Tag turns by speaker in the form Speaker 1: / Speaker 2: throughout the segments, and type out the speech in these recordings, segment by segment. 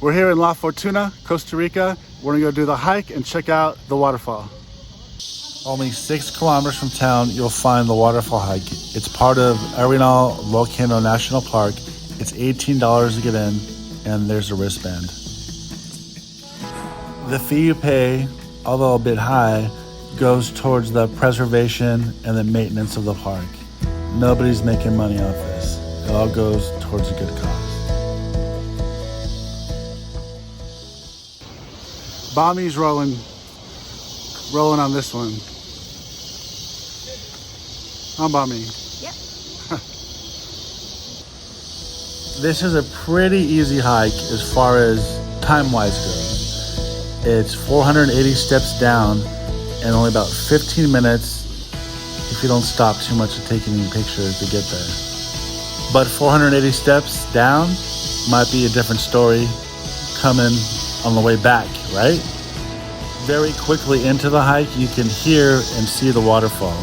Speaker 1: We're here in La Fortuna, Costa Rica. We're gonna go do the hike and check out the waterfall. Only 6 kilometers from town, you'll find the waterfall hike. It's part of Arenal Volcano National Park. It's $18 to get in, and there's a wristband. The fee you pay, although a bit high, goes towards the preservation and the maintenance of the park. Nobody's making money off this. It all goes towards a good cause. Bommy's rolling on this one. I'm Bommy.
Speaker 2: Yep.
Speaker 1: This is a pretty easy hike as far as time-wise goes. It's 480 steps down and only about 15 minutes if you don't stop too much to take any pictures to get there. But 480 steps down might be a different story coming on the way back, right? Very quickly into the hike, you can hear and see the waterfall.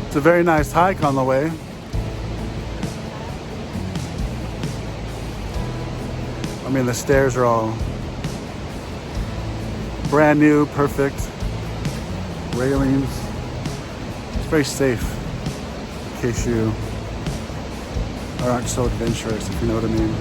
Speaker 1: It's a very nice hike on the way. I mean, the stairs are all brand new, perfect. Railings. It's very safe in case you aren't so adventurous, if you know what I mean.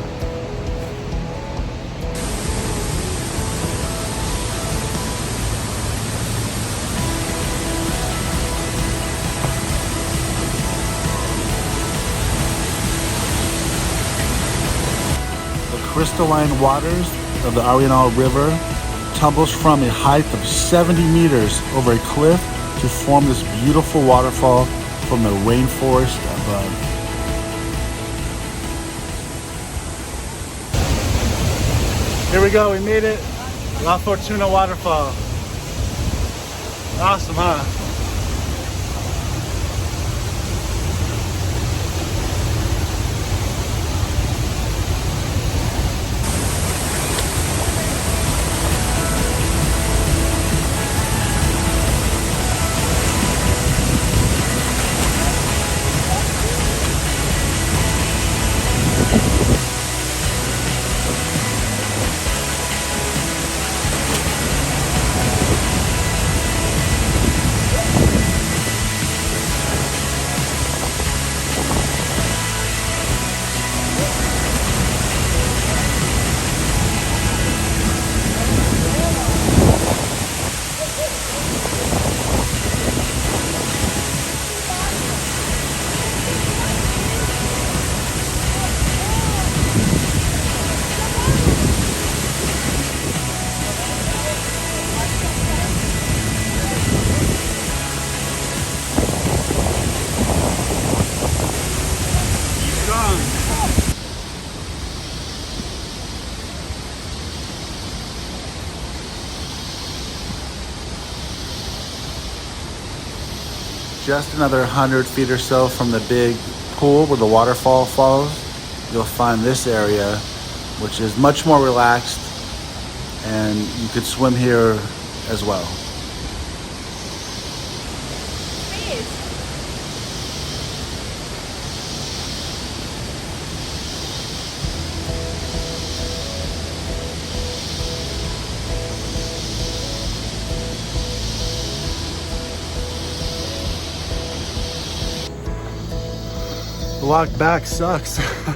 Speaker 1: Crystalline waters of the Arenal River tumbles from a height of 70 meters over a cliff to form this beautiful waterfall from the rainforest above. Here we go, we made it. La Fortuna waterfall. Awesome, huh? Just another 100 feet or so from the big pool where the waterfall falls, you'll find this area, which is much more relaxed, and you could swim here as well. The walk back sucks. How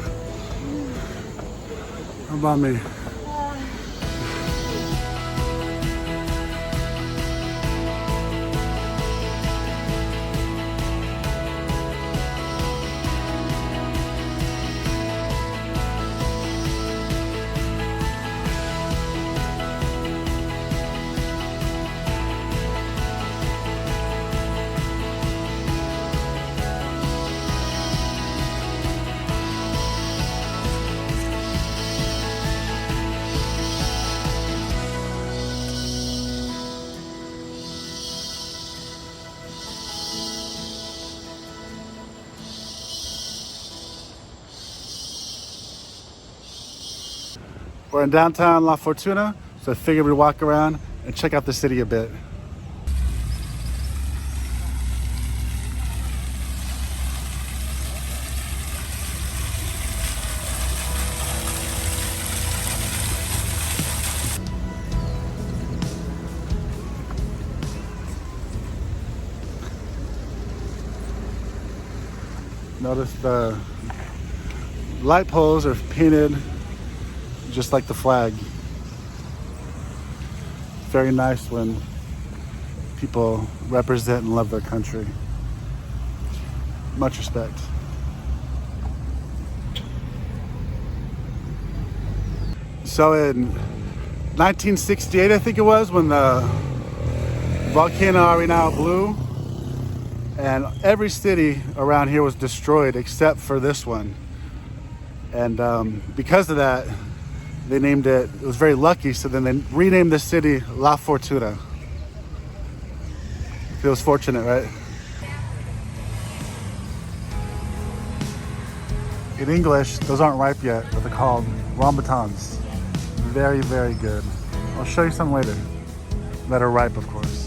Speaker 1: about me? We're in downtown La Fortuna, so I figured we'd walk around and check out the city a bit. Notice the light poles are painted just like the flag. Very nice when people represent and love their country. Much respect. So in 1968, I think it was, when the volcano Arenal blew, and every city around here was destroyed except for this one. And because of that, they named it was very lucky, so then they renamed the city La Fortuna. Feels fortunate, right? In English, those aren't ripe yet, but they're called rambutans. Very, very good. I'll show you some later that are ripe, of course.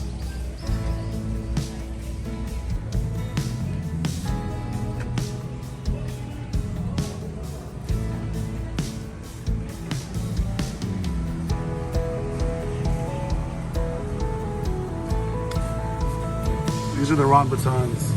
Speaker 1: These are the rambutans.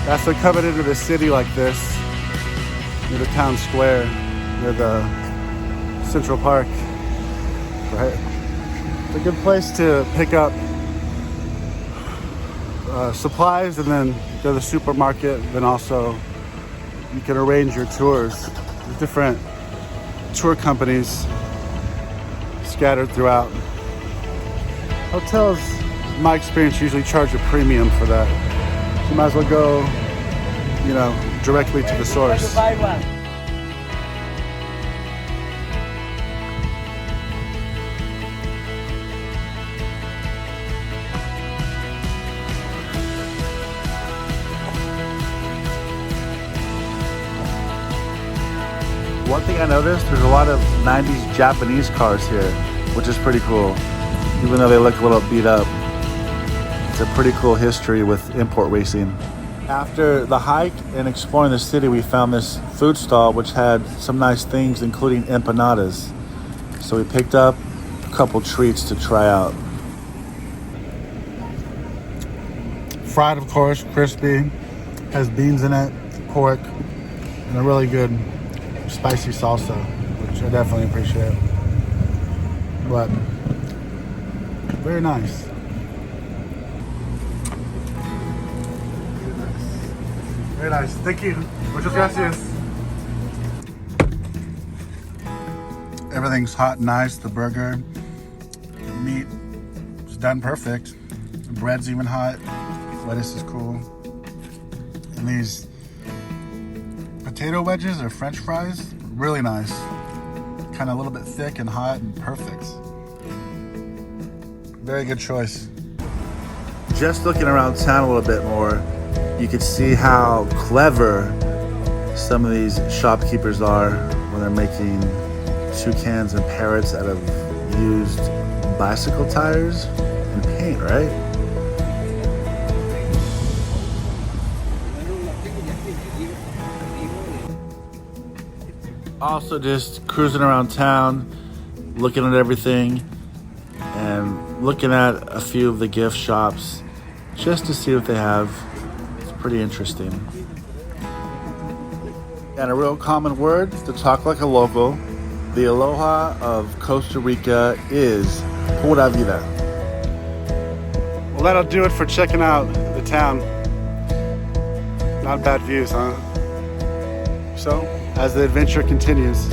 Speaker 1: That's what coming into the city like this, near the town square, near the Central Park, right? It's a good place to pick up supplies and then go to the supermarket. Then also you can arrange your tours. There's different tour companies scattered throughout. Hotels, in my experience, usually charge a premium for that. So you might as well go, you know, directly to the source. One thing I noticed, there's a lot of 90s Japanese cars here, which is pretty cool. Even though they look a little beat up, it's a pretty cool history with import racing. After the hike and exploring the city, we found this food stall which had some nice things, including empanadas. So we picked up a couple treats to try out. Fried, of course, crispy, has beans in it, pork, and a really good spicy salsa, which I definitely appreciate. But very nice. Very nice. Thank you. Muchas gracias. Everything's hot and nice. The burger, the meat is done perfect. The bread's even hot. Lettuce is cool. And these potato wedges or French fries, really nice. Kind of a little bit thick and hot and perfect. Very good choice. Just looking around town a little bit more, you could see how clever some of these shopkeepers are when they're making toucans and parrots out of used bicycle tires and paint, right? Also just cruising around town, looking at everything and looking at a few of the gift shops just to see what they have. It's pretty interesting. And a real common word to talk like a local, the aloha of Costa Rica is pura vida. Well, that'll do it for checking out the town. Not bad views, huh? So, as the adventure continues,